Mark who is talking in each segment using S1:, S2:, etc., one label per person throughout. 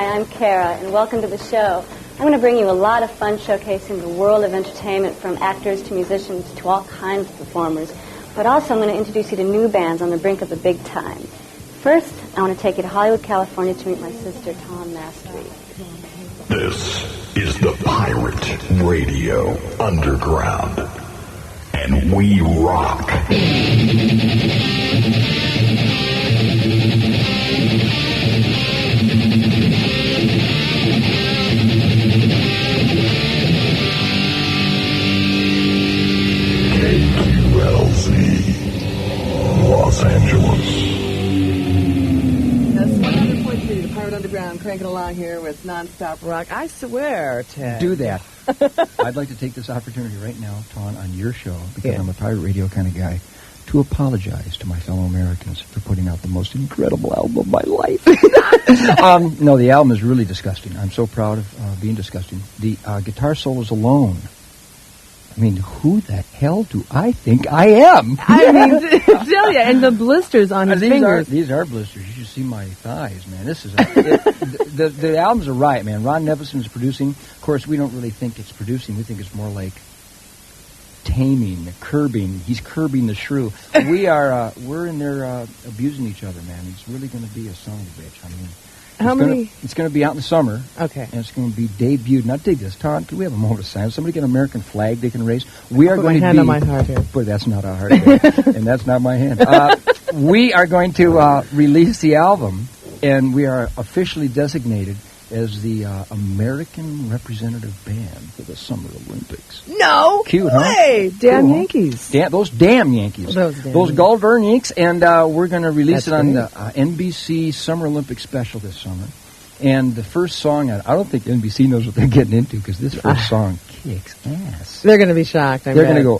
S1: Hi, I'm Cara, and welcome to the show. I'm going to bring you a lot of fun showcasing the world of entertainment, from actors to musicians to all kinds of performers. But also I'm going to introduce you to new bands on the brink of the big time. First, I want to take you to Hollywood, California to meet my sister, Tawn Mastrey.
S2: This is the Pirate Radio Underground, and we rock. Los Angeles.
S3: That's 100.3, the Pirate Underground, cranking along here with non-stop rock. I swear, Ted.
S4: Do that. I'd like to take this opportunity right now, Tawn, on your show, because I'm a pirate radio kind of guy, to apologize to my fellow Americans for putting out the most incredible album of my life. No, the album is really disgusting. I'm so proud of being disgusting. The guitar solos alone. I mean, who the hell do I think I am?
S3: I mean, tell you, and the blisters on his fingers.
S4: These are blisters. You should see my thighs, man. This is the album's a riot, man. Ron Nevison is producing. Of course, we don't really think it's producing. We think it's more like taming, curbing. He's curbing the shrew. We're in there abusing each other, man. It's really going to be a son of a bitch. I mean, it's going to be out in the summer.
S3: Okay.
S4: And it's going to be debuted. Now, dig this, Tawn. Can we have a moment of silence? Somebody get an American flag they can raise. We are going to be.
S3: My hand on my heart here.
S4: But that's not a heart here, and that's not my hand. We are going to release the album, and we are officially designated as the American representative band for the Summer Olympics.
S3: No
S4: Cute,
S3: way.
S4: Huh?
S3: Damn
S4: cool,
S3: Yankees.
S4: Huh? Those damn Yankees. Those Goldberg Yanks. And we're going to release it on the NBC Summer Olympics special this summer. And the first song, I don't think NBC knows what they're getting into, because this first song kicks ass.
S3: They're going to be shocked.
S4: They're going to go,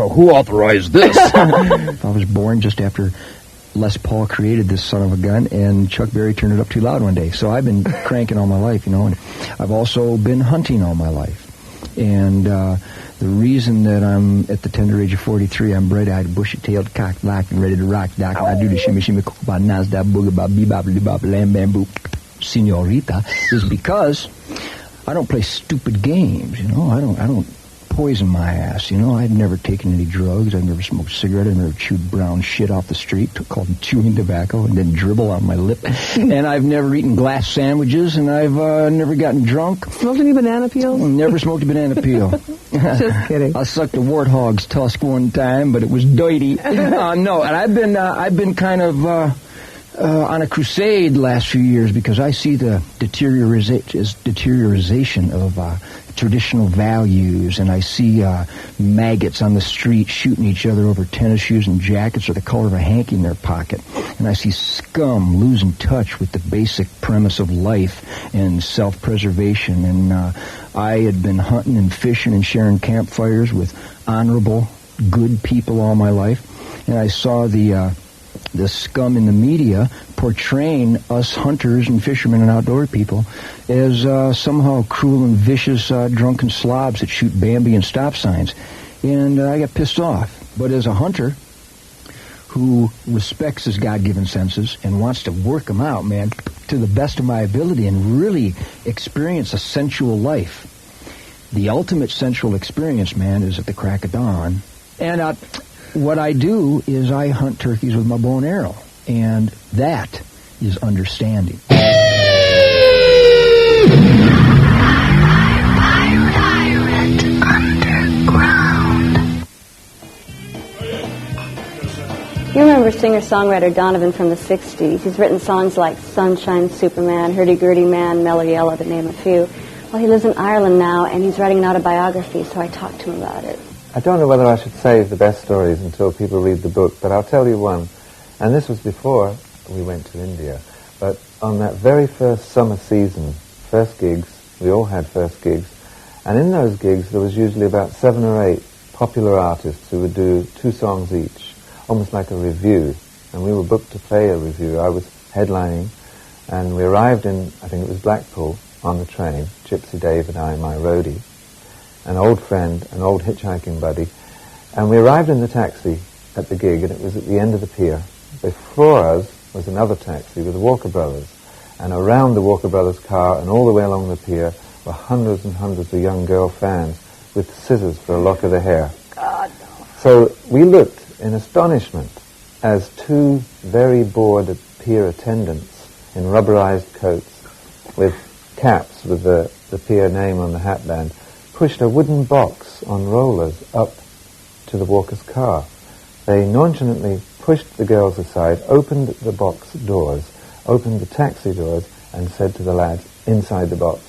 S4: who authorized this? I was born just after Les Paul created this son of a gun, and Chuck Berry turned it up too loud one day. So I've been cranking all my life, you know, and I've also been hunting all my life. And the reason that I'm at the tender age of 43, I'm bright-eyed, bushy-tailed, cock-locked, and ready to rock, doc, and I do the shimmy-shimmy, cook-a-bop, nas-da, booga-bop, bebop, bebop, lamb-bamboo, senorita, is because I don't play stupid games, you know. I don't poison my ass, you know. I've never taken any drugs. I've never smoked a cigarette. I've never chewed brown shit off the street, called chewing tobacco, and then dribble on my lip. And I've never eaten glass sandwiches, and I've never gotten drunk.
S3: Smoked any banana peels?
S4: Never smoked a banana peel.
S3: Just kidding.
S4: I sucked a warthog's tusk one time, but it was dirty. No, and I've been kind of on a crusade the last few years, because I see the deterioration of traditional values, and I see maggots on the street shooting each other over tennis shoes and jackets or the color of a hanky in their pocket, and I see scum losing touch with the basic premise of life and self-preservation. And I had been hunting and fishing and sharing campfires with honorable, good people all my life, and I saw the scum in the media portraying us hunters and fishermen and outdoor people as somehow cruel and vicious drunken slobs that shoot Bambi and stop signs. And I got pissed off. But as a hunter who respects his God-given senses and wants to work them out, man, to the best of my ability and really experience a sensual life, the ultimate sensual experience, man, is at the crack of dawn. And what I do is I hunt turkeys with my bow and arrow, and that is understanding.
S1: You remember singer-songwriter Donovan from the 60s. He's written songs like Sunshine Superman, Hurdy-Gurdy Man, Mellow Yellow, to name a few. Well, he lives in Ireland now, and he's writing an autobiography, so I talked to him about it.
S5: I don't know whether I should save the best stories until people read the book, but I'll tell you one. And this was before we went to India. But on that very first summer season, first gigs, we all had first gigs, and in those gigs there was usually about 7 or 8 popular artists who would do 2 songs each, almost like a review. And we were booked to play a review. I was headlining, and we arrived in, I think it was Blackpool, on the train, Gypsy Dave and I, my roadie, an old friend, an old hitchhiking buddy, and we arrived in the taxi at the gig, and it was at the end of the pier. Before us was another taxi with the Walker Brothers, And around the Walker Brothers car and all the way along the pier were hundreds and hundreds of young girl fans with scissors for a lock of their hair.
S1: God, no.
S5: So we looked in astonishment as two very bored pier attendants in rubberized coats with caps with the pier name on the hatband pushed a wooden box on rollers up to the Walker's car. They nonchalantly pushed the girls aside, opened the box doors, opened the taxi doors, and said to the lads, inside the box.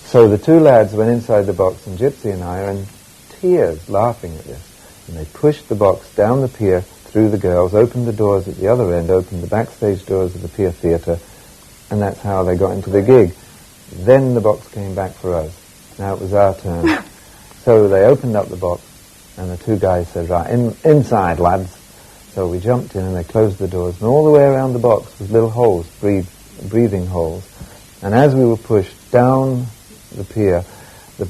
S5: So the two lads went inside the box, and Gypsy and I are in tears laughing at this. And they pushed the box down the pier through the girls, opened the doors at the other end, opened the backstage doors of the Pier Theatre, and that's how they got into the gig. Then the box came back for us. Now it was our turn. So they opened up the box, and the two guys said, right, inside, lads. So we jumped in, and they closed the doors, and all the way around the box was little holes, breathing holes. And as we were pushed down the pier, the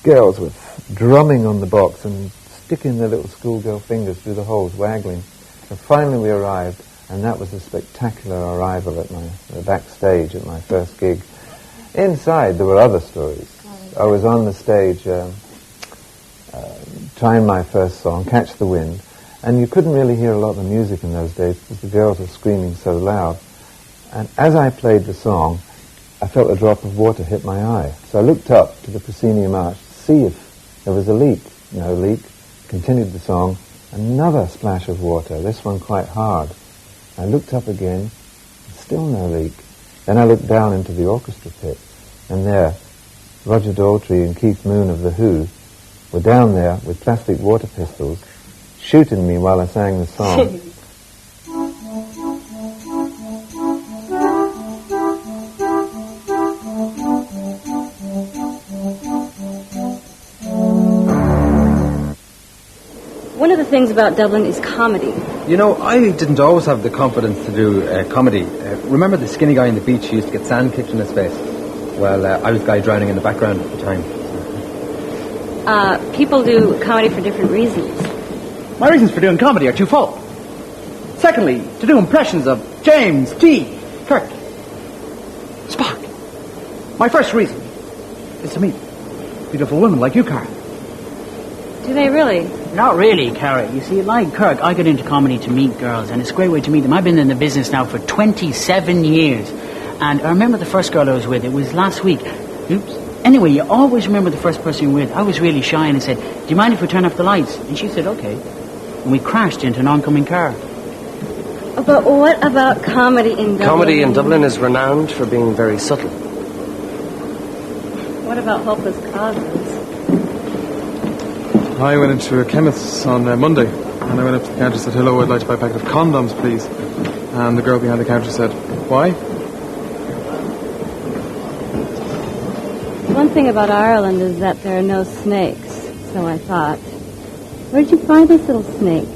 S5: girls were drumming on the box and sticking their little schoolgirl fingers through the holes, waggling. So finally we arrived, and that was a spectacular arrival at my backstage at my first gig. Inside, there were other stories. I was on the stage trying my first song, Catch the Wind, and you couldn't really hear a lot of the music in those days because the girls were screaming so loud. And as I played the song, I felt a drop of water hit my eye. So I looked up to the proscenium arch to see if there was a leak. No leak. Continued the song. Another splash of water, this one quite hard. I looked up again, still no leak. Then I looked down into the orchestra pit, and there, Roger Daltrey and Keith Moon of The Who were down there with plastic water pistols, shooting me while I sang the song.
S1: One of the things about Dublin is comedy.
S6: You know, I didn't always have the confidence to do comedy. Remember the skinny guy on the beach who used to get sand kicked in his face? Well, I was the guy drowning in the background at the time.
S1: People do comedy for different reasons.
S7: My reasons for doing comedy are twofold. Secondly, to do impressions of James T. Kirk. Spock. My first reason is to meet beautiful women like you, Cara.
S1: Do they really?
S8: Not really, Cara. You see, like Kirk, I get into comedy to meet girls, and it's a great way to meet them. I've been in the business now for 27 years. And I remember the first girl I was with, it was last week. Oops. Anyway, you always remember the first person you're with. I was really shy, and I said, do you mind if we turn off the lights? And she said, okay. And we crashed into an oncoming car.
S1: But what about comedy in Dublin?
S9: Comedy in Dublin is renowned for being very subtle.
S1: What about hopeless causes?
S10: I went into a chemist's on Monday, and I went up to the counter and said, hello, I'd like to buy a packet of condoms, please. And the girl behind the counter said, why?
S1: One thing about Ireland is that there are no snakes, so I thought. Where did you find this little snake?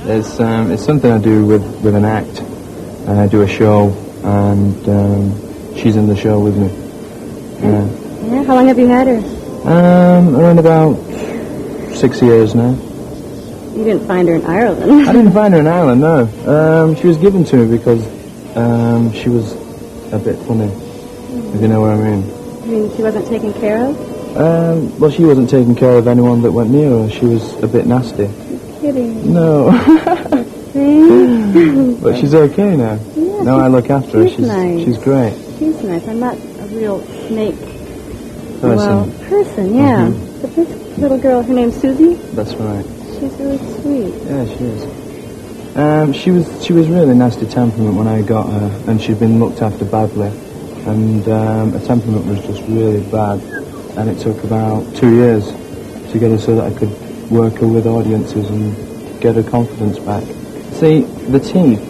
S4: It's something I do with an act. And I do a show, and she's in the show with me.
S1: Yeah, how long have you had her?
S4: Around about 6 years now.
S1: You didn't find her in Ireland.
S4: I didn't find her in Ireland, no. She was given to me because she was a bit funny, if you know what I mean.
S1: You mean she wasn't taken care of?
S4: Well, she wasn't taking care of anyone that went near her. She was a bit nasty.
S1: You're kidding.
S4: No. But she's okay now.
S1: Yeah,
S4: now I look after her. She's
S1: nice.
S4: She's great.
S1: She's nice. I'm not a real snake.
S4: Person.
S1: Well, person, yeah.
S4: Mm-hmm.
S1: But this little girl, her name's Susie?
S4: That's right.
S1: She's really sweet.
S4: Yeah, she is. She was really nasty temperament when I got her, and she'd been looked after badly, and her temperament was just really bad, and it took about 2 years to get her so that I could work her with audiences and get her confidence back. See, the teeth,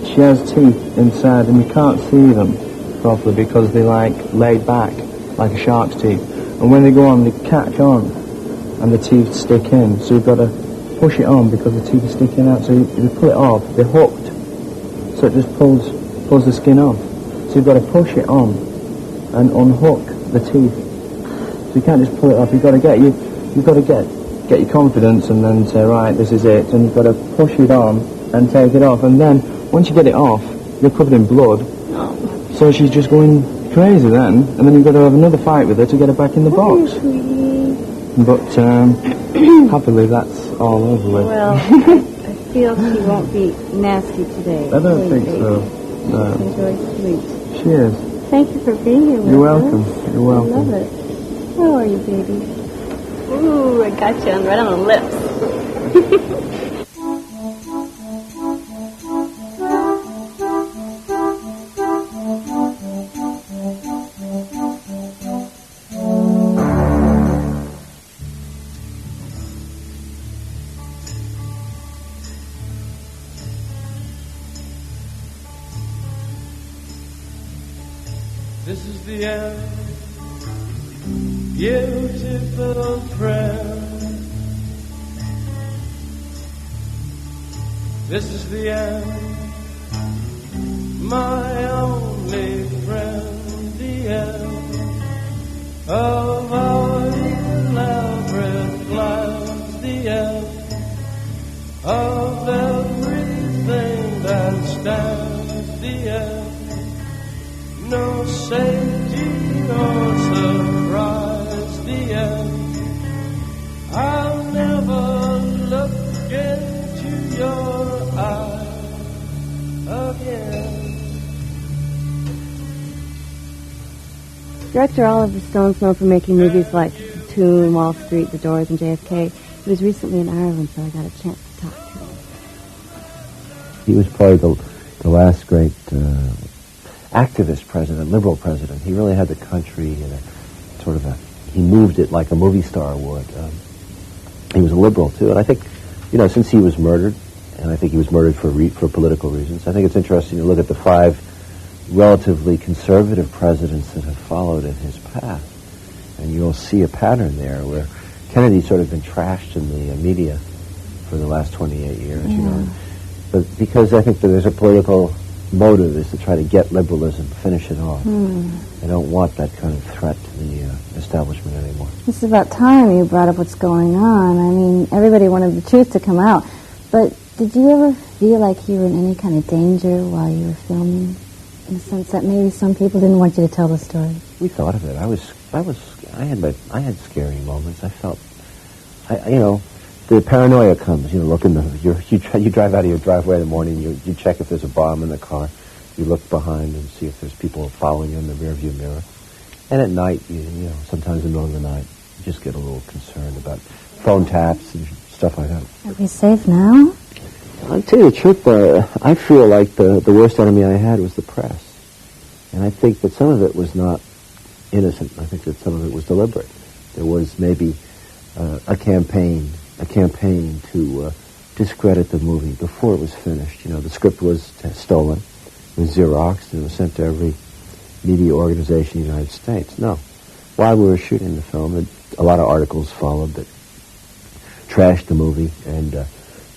S4: she has teeth inside, and you can't see them properly because they laid back like a shark's teeth, and when they go on, they catch on, and the teeth stick in, so you've got to push it on because the teeth are sticking out, so you pull it off, they're hooked, so it just pulls the skin off, so you've got to push it on and unhook the teeth, so you can't just pull it off, you've got to get your confidence and then say, right, this is it, and you've got to push it on and take it off, and then once you get it off,
S11: you're covered in blood. So she's just going crazy then, and then you've got to have another fight with her to get her back in the box. But happily that's all over with.
S1: Well, I feel she won't be nasty today.
S11: I don't think so. No.
S1: Enjoy sleep.
S11: She is.
S1: Thank you for being here with
S11: You're
S1: us.
S11: welcome. You're welcome.
S1: I love it. How are you, baby? Ooh, I got you right on the lips.
S12: This is the end, beautiful friend. This is the end, my only friend. The end of our elaborate plans. The end of everything that stands. The end. No safety or surprise, the end. I'll never look into your eyes again.
S1: Director Oliver Stone's known for making movies like Toon, Wall Street, The Doors, and JFK. He was recently in Ireland, so I got a chance to talk to him.
S13: He was probably the last great activist president, liberal president. He really had the country in a sort of he moved it like a movie star would. He was a liberal too, and I think, since he was murdered, and I think he was murdered for political reasons, I think it's interesting to look at the 5 relatively conservative presidents that have followed in his path, and you'll see a pattern there where Kennedy's sort of been trashed in the media for the last 28 years, but because I think that there's a political motive is to try to get liberalism, finish it off. They don't want that kind of threat to the establishment anymore.
S1: This is about time you brought up what's going on. I mean, everybody wanted the truth to come out. But did you ever feel like you were in any kind of danger while you were filming? In the sense that maybe some people didn't want you to tell the story?
S13: We thought of it. I had scary moments. I felt, the paranoia comes. You drive out of your driveway in the morning. You check if there's a bomb in the car. You look behind and see if there's people following you in the rearview mirror. And at night, sometimes in the middle of the night, you just get a little concerned about phone taps and stuff like that.
S1: Are we safe now?
S13: I'll tell you the truth. I feel like the worst enemy I had was the press, and I think that some of it was not innocent. I think that some of it was deliberate. There was maybe a campaign to discredit the movie before it was finished. The script was stolen, it was Xeroxed, and it was sent to every media organization in the United States. No. While we were shooting the film, a lot of articles followed that trashed the movie and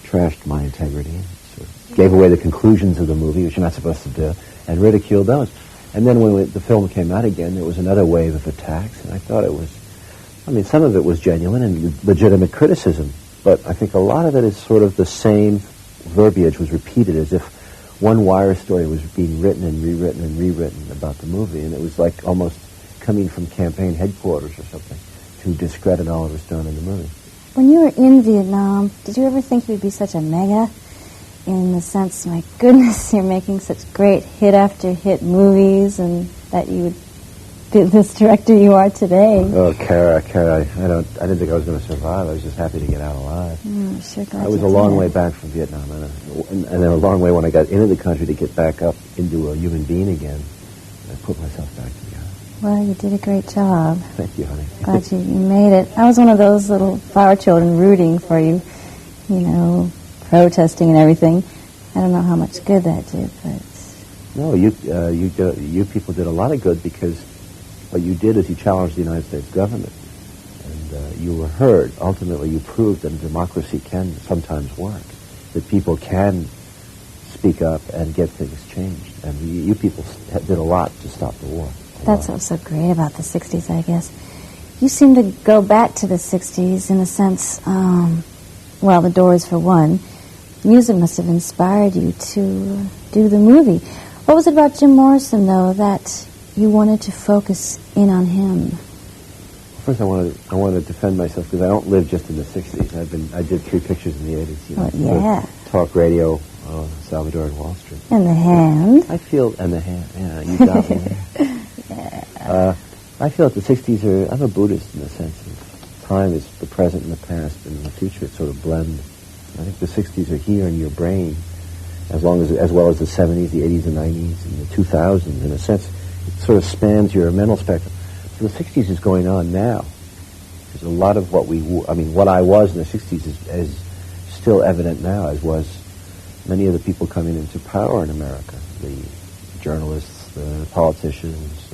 S13: trashed my integrity, sort of gave away the conclusions of the movie, which you're not supposed to do, and ridiculed those. And then when the film came out again, there was another wave of attacks, and I thought some of it was genuine and legitimate criticism, but I think a lot of it is sort of the same verbiage was repeated as if one wire story was being written and rewritten about the movie, and it was like almost coming from campaign headquarters or something to discredit Oliver Stone in the movie.
S1: When you were in Vietnam, did you ever think you'd be such a mega? In the sense, my goodness, you're making such great hit after hit movies, and that you would be this director you are today.
S13: Oh, Cara, I didn't think I was going to survive. I was just happy to get out alive.
S1: I'm sure glad
S13: I was a long way back from Vietnam, and then a long way when I got into the country to get back up into a human being again. I put myself back together.
S1: Well, you did a great job.
S13: Thank you, honey.
S1: Glad you made it. I was one of those little flower children rooting for you, protesting and everything. I don't know how much good that did, but...
S13: No, you people did a lot of good, because what you did is you challenged the United States government, and you were heard. Ultimately, you proved that a democracy can sometimes work, that people can speak up and get things changed. And you people did a lot to stop the war.
S1: That's what was so great about the 60s, I guess. You seem to go back to the 60s in a sense, the Doors for one. Music must have inspired you to do the movie.
S14: What was it about Jim Morrison, though, that you wanted to focus in on him?
S13: First, I want to defend myself because I don't live just in the 60s. I did 3 pictures in the 80s. You know,
S14: yeah.
S13: Talk radio, Salvador and Wall Street.
S14: And the hand.
S13: I feel, and the hand, yeah, you got me there.
S14: Yeah.
S13: I feel that the 60s are, I'm a Buddhist in the sense of time is the present and the past, and in the future it sort of blend. I think the 60s are here in your brain, as well as the 70s, the 80s, the 90s, and the 2000s. In a sense, it sort of spans your mental spectrum. So the 60s is going on now. There's a lot of what I was in the 60s is still evident now, as was many of the people coming into power in America. The journalists, the politicians,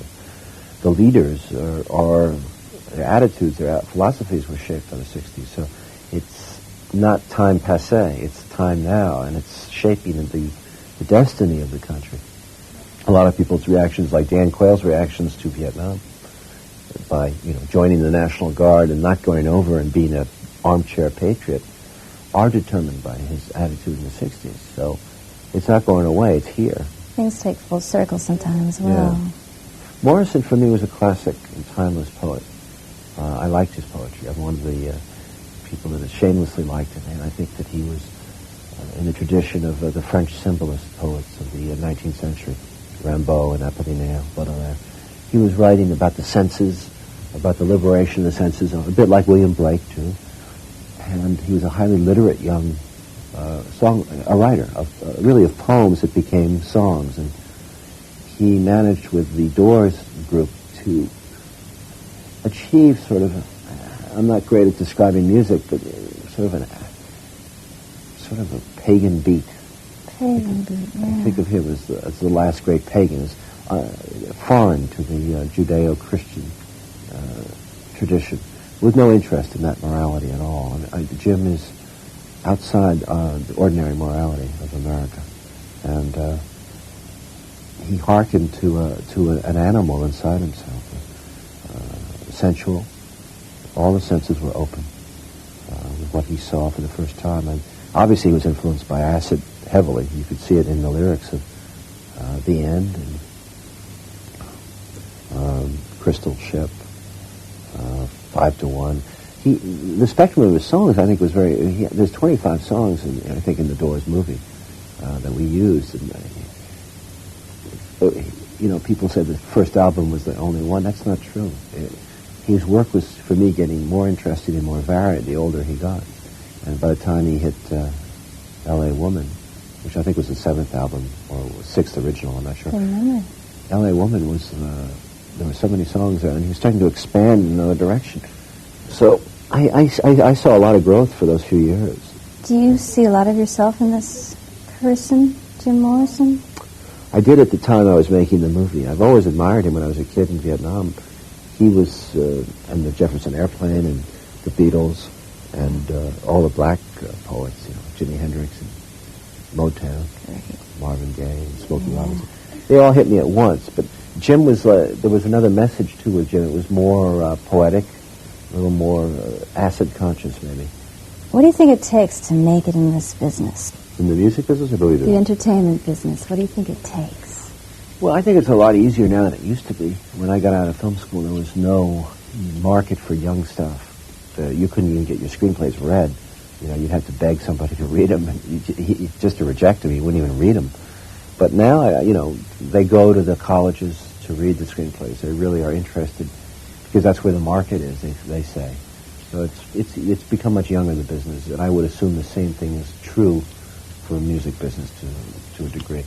S13: the leaders, their attitudes, their philosophies were shaped by the 60s. So it's not time passé, it's time now, and it's shaping the destiny of the country. A lot of people's reactions, like Dan Quayle's reactions to Vietnam, by joining the National Guard and not going over and being an armchair patriot, are determined by his attitude in the 60s. So it's not going away, it's here.
S14: Things take full circle sometimes, well.
S13: Yeah. Morrison, for me, was a classic and timeless poet. I liked his poetry. I'm one of the people that shamelessly liked it, and I think that he was in the tradition of the French symbolist poets of the 19th century, Rimbaud and Apollinaire, Baudelaire. He was writing about the senses, about the liberation of the senses, a bit like William Blake, too. And he was a highly literate young a writer of poems that became songs. And he managed with the Doors group to achieve sort of, I'm not great at describing music, but sort of a pagan beat.
S14: Pagan beat, yeah.
S13: I think of him as the last great pagan, foreign to the Judeo-Christian tradition, with no interest in that morality at all. Jim is outside the ordinary morality of America, and he hearkened to an animal inside himself, sensual. All the senses were open with what he saw for the first time, and obviously he was influenced by acid heavily. You could see it in the lyrics of The End and Crystal Ship, 5 to 1. The spectrum of his songs, I think, was very. There's 25 songs, I think, in the Doors movie that we used. And, people said the first album was the only one. That's not true. His work was, for me, getting more interesting and more varied the older he got. And by the time he hit L.A. Woman, which I think was the 7th album, or 6th original, I'm not sure. L.A. Woman was, there were so many songs there, and he was starting to expand in another direction. So I saw a lot of growth for those few years.
S14: Do you see a lot of yourself in this person, Jim Morrison?
S13: I did at the time I was making the movie. I've always admired him when I was a kid in Vietnam. He was, and the Jefferson Airplane and the Beatles and all the black poets, Jimi Hendrix and Motown, Marvin Gaye and Smokey Robinson. They all hit me at once, but Jim was, there was another message too with Jim. It was more poetic, a little more acid conscious maybe.
S14: What do you think it takes to make it in this business?
S13: In the music business or believe it?
S14: The entertainment business. What do you think it takes?
S13: Well, I think it's a lot easier now than it used to be. When I got out of film school, there was no market for young stuff. You couldn't even get your screenplays read. You'd have to beg somebody to read them, and just to reject them, you wouldn't even read them. But now, they go to the colleges to read the screenplays. They really are interested because that's where the market is, they say. So it's become much younger, the business, and I would assume the same thing is true for music business to a degree.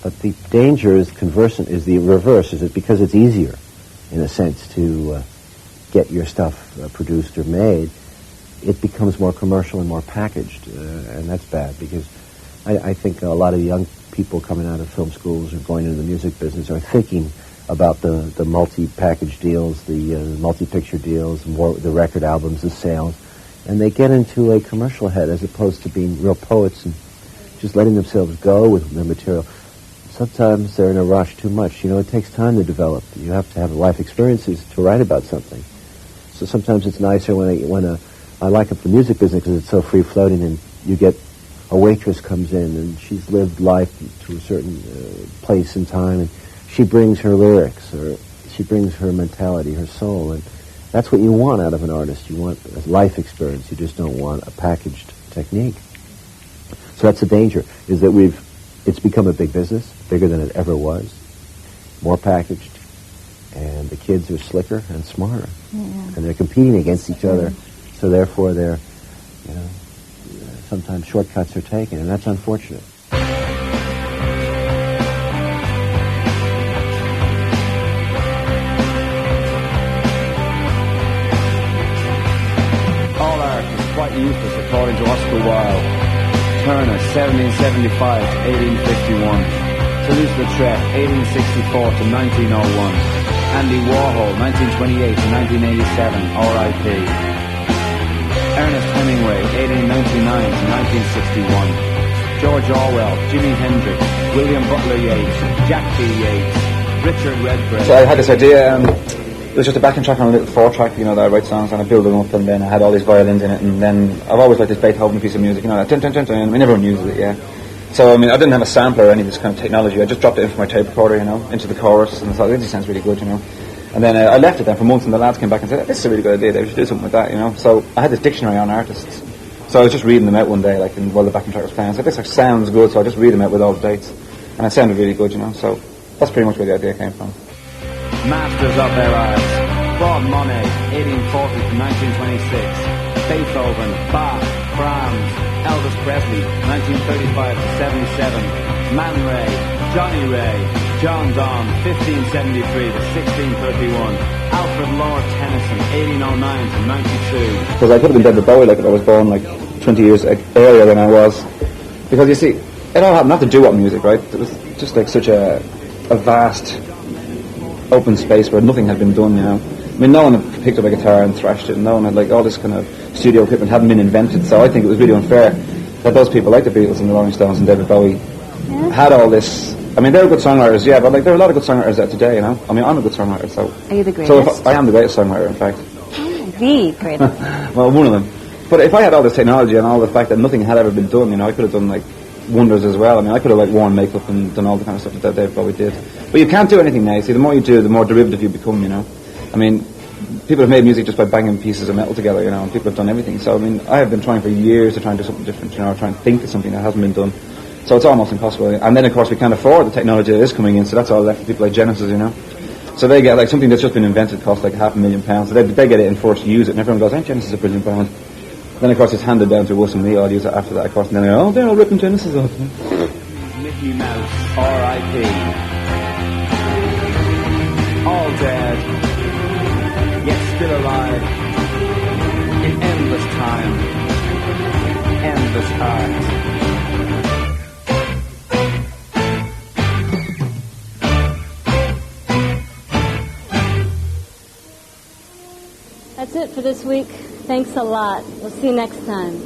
S13: But the danger is the reverse, is it because it's easier, in a sense, to get your stuff produced or made, it becomes more commercial and more packaged, and that's bad, because I think a lot of young people coming out of film schools or going into the music business are thinking about the multi-package deals, the multi-picture deals, the record albums, the sales, and they get into a commercial head as opposed to being real poets and just letting themselves go with their material. Sometimes they're in a rush too much. It takes time to develop. You have to have life experiences to write about something. So sometimes it's nicer when I like up the music business because it's so free-floating and you get a waitress comes in and she's lived life to a certain place and time, and she brings her lyrics, or she brings her mentality, her soul, and that's what you want out of an artist. You want a life experience. You just don't want a packaged technique. So that's the danger, is that it's become a big business, bigger than it ever was, more packaged, and the kids are slicker and smarter.
S14: Yeah.
S13: And they're competing against each other, so therefore they're, sometimes shortcuts are taken, and that's unfortunate.
S15: All art is quite useless according to Oscar Wilde. Turner, 1775 to 1851. Toulouse-Lautrec, 1864 to 1901. Andy Warhol, 1928 to 1987, R.I.P. Ernest Hemingway, 1899 to 1961. George Orwell, Jimi Hendrix, William Butler Yeats, Jack B. Yeats, Richard Redbreast.
S16: So I had this idea, it was just a backing track on a little 4-track, that I write songs and I build them up, and then I had all these violins in it, and then I've always liked this Beethoven piece of music, that dun dun dun dun, everyone uses it, yeah. So, I didn't have a sampler or any of this kind of technology. I just dropped it in from my tape recorder, into the chorus, and I thought, this sounds really good, And then I left it there for months, and the lads came back and said, this is a really good idea, we should do something with that, So I had this dictionary on artists. So I was just reading them out one day, while the backing track was playing. I said, this sounds good, so I just read them out with all the dates. And it sounded really good, So that's pretty much where the idea came from.
S15: Masters of their art. Claude Monet, 1840 to 1926. Beethoven, Bach, Brahms, Elvis Presley, 1935 to 77. Man Ray, Johnny Ray, John Donne, 1573 to 1631. Alfred Lord Tennyson, 1809 to 92.
S16: Because I could have been David Bowie, if I was born 20 years earlier than I was. Because you see, it all happened not to doo-wop music, right? It was just such a vast open space where nothing had been done, no one had picked up a guitar and thrashed it, and no one had all this kind of studio equipment hadn't been invented, so I think it was really unfair that those people like the Beatles and the Rolling Stones and David Bowie had all this. They were good songwriters, yeah, but there are a lot of good songwriters out today, I'm a good songwriter, so...
S1: Are you the greatest?
S16: So I am the greatest songwriter, in fact.
S1: The greatest.
S16: Well, one of them. But if I had all this technology and all the fact that nothing had ever been done, I could have done wonders as well. I could have worn makeup and done all the kind of stuff that David Bowie did. But you can't do anything now. See, the more you do, the more derivative you become, people have made music just by banging pieces of metal together, and people have done everything. So, I have been trying for years to try and do something different, or try and think of something that hasn't been done. So it's almost impossible. And then, of course, we can't afford the technology that is coming in, so that's all left for people like Genesis, So they get, something that's just been invented costs £500,000. So they get it and forced to use it, and everyone goes, ain't Genesis a brilliant band? Then, of course, it's handed down to us and we all use it after that, of course, and then they go, they're all ripping Genesis off.
S15: Mickey Mouse, R.I.P. All dead, yet still alive, in endless time, endless art.
S1: That's it for this week. Thanks a lot. We'll see you next time.